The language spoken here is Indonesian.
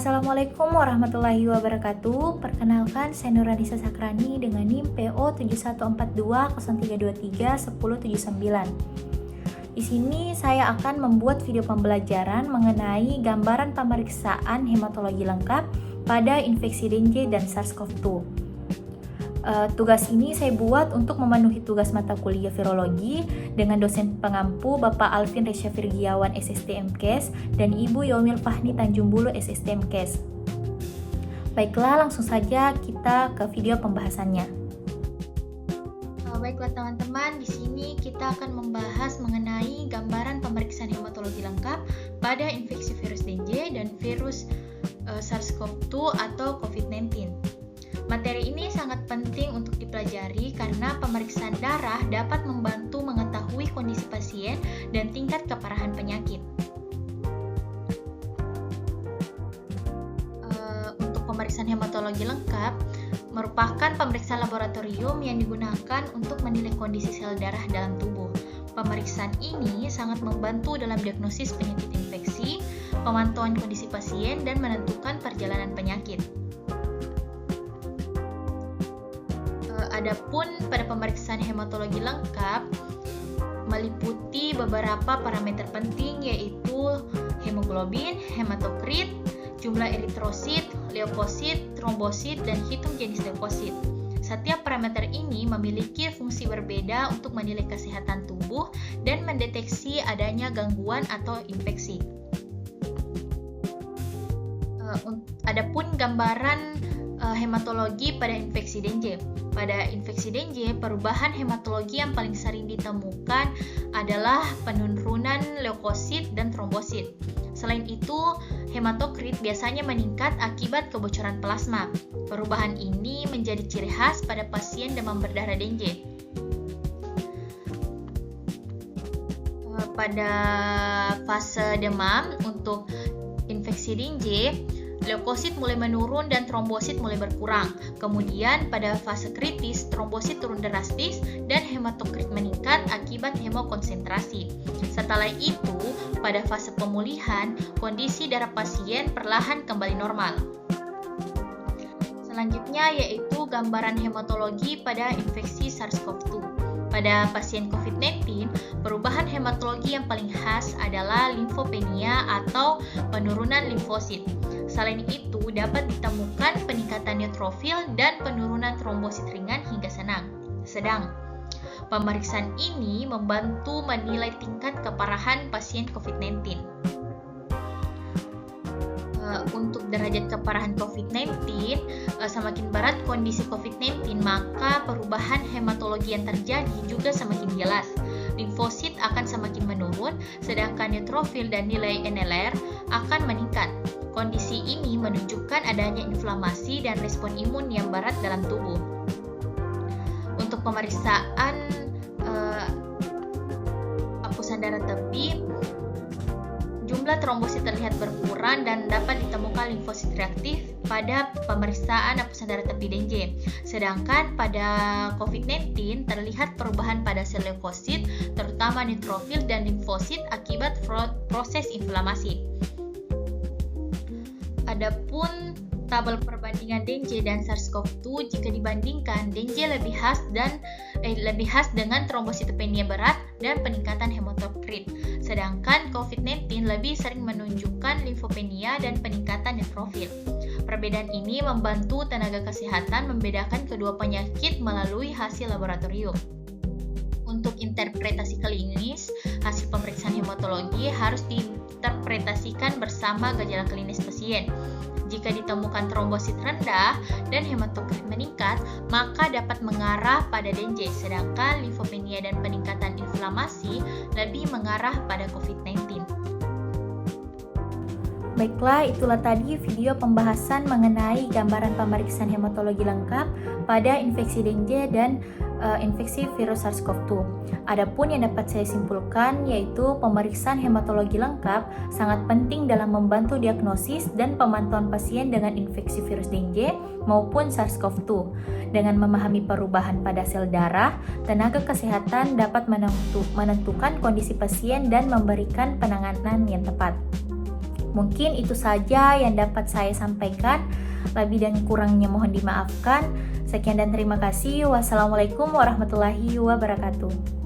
Assalamualaikum warahmatullahi wabarakatuh. Perkenalkan, saya Nurhanisa Sakrani dengan NIM PO 714203231079. Di sini saya akan membuat video pembelajaran mengenai gambaran pemeriksaan hematologi lengkap pada infeksi dengue dan SARS-CoV-2. Tugas ini saya buat untuk memenuhi tugas mata kuliah virologi dengan dosen pengampu Bapak Alvin Resya Virgiawan SSTMKes dan Ibu Yomil Fahni Tanjung Bulu SSTMKes. Baiklah, langsung saja kita ke video pembahasannya. Baiklah teman-teman, di sini kita akan membahas mengenai gambaran pemeriksaan hematologi lengkap pada infeksi virus dengue dan virus SARS-CoV-2 atau COVID-19. Materi ini sangat penting untuk dipelajari karena pemeriksaan darah dapat membantu mengetahui kondisi pasien dan tingkat keparahan penyakit. Untuk pemeriksaan hematologi lengkap merupakan pemeriksaan laboratorium yang digunakan untuk menilai kondisi sel darah dalam tubuh. Pemeriksaan ini sangat membantu dalam diagnosis penyakit infeksi, pemantauan kondisi pasien, dan menentukan perjalanan penyakit. Adapun pada pemeriksaan hematologi lengkap meliputi beberapa parameter penting yaitu hemoglobin, hematokrit, jumlah eritrosit, leukosit, trombosit, dan hitung jenis leukosit. Setiap parameter ini memiliki fungsi berbeda untuk menilai kesehatan tubuh dan mendeteksi adanya gangguan atau infeksi. Adapun gambaran hematologi pada infeksi dengue. Pada infeksi dengue, perubahan hematologi yang paling sering ditemukan adalah penurunan leukosit dan trombosit. Selain itu, hematokrit biasanya meningkat akibat kebocoran plasma. Perubahan ini menjadi ciri khas pada pasien demam berdarah dengue. Pada fase demam untuk infeksi dengue, leukosit mulai menurun dan trombosit mulai berkurang. Kemudian pada fase kritis, trombosit turun drastis dan hematokrit meningkat akibat hemokonsentrasi. Setelah itu, pada fase pemulihan, kondisi darah pasien perlahan kembali normal. Selanjutnya yaitu gambaran hematologi pada infeksi SARS-CoV-2. Pada pasien COVID-19, perubahan hematologi yang paling khas adalah limfopenia atau penurunan limfosit. Selain itu, dapat ditemukan peningkatan neutrofil dan penurunan trombosit ringan hingga sedang. Pemeriksaan ini membantu menilai tingkat keparahan pasien COVID-19. Untuk derajat keparahan COVID-19, semakin berat kondisi COVID-19, maka perubahan hematologi yang terjadi juga semakin jelas. Limfosit akan semakin menurun, sedangkan neutrofil dan nilai NLR akan meningkat. Kondisi ini menunjukkan adanya inflamasi dan respon imun yang berat dalam tubuh. Untuk pemeriksaan hapusan darah tepi, jumlah trombosit terlihat berkurang dan dapat ditemukan limfosit reaktif pada pemeriksaan hapusan darah tepi dengue. Sedangkan pada COVID-19 terlihat perubahan pada sel leukosit, terutama neutrofil dan limfosit akibat proses inflamasi. Adapun tabel perbandingan dengue dan SARS-CoV-2, jika dibandingkan, dengue lebih khas dengan trombositopenia berat dan peningkatan hematokrit. Sedangkan COVID-19 lebih sering menunjukkan limfopenia dan peningkatan neutrofil. Perbedaan ini membantu tenaga kesehatan membedakan kedua penyakit melalui hasil laboratorium. Untuk interpretasi klinis, hasil pemeriksaan hematologi harus diinterpretasikan bersama gejala klinis pasien. Jika ditemukan trombosit rendah dan hematokrit meningkat, maka dapat mengarah pada dengue, sedangkan limfopenia dan peningkatan inflamasi lebih mengarah pada COVID-19. Baiklah, itulah tadi video pembahasan mengenai gambaran pemeriksaan hematologi lengkap pada infeksi dengue dan infeksi virus SARS-CoV-2. Adapun yang dapat saya simpulkan yaitu pemeriksaan hematologi lengkap sangat penting dalam membantu diagnosis dan pemantauan pasien dengan infeksi virus dengue maupun SARS-CoV-2. Dengan memahami perubahan pada sel darah, tenaga kesehatan dapat menentukan kondisi pasien dan memberikan penanganan yang tepat. Mungkin itu saja yang dapat saya sampaikan. Lebih dan kurangnya mohon dimaafkan. Sekian dan terima kasih. Wassalamualaikum warahmatullahi wabarakatuh.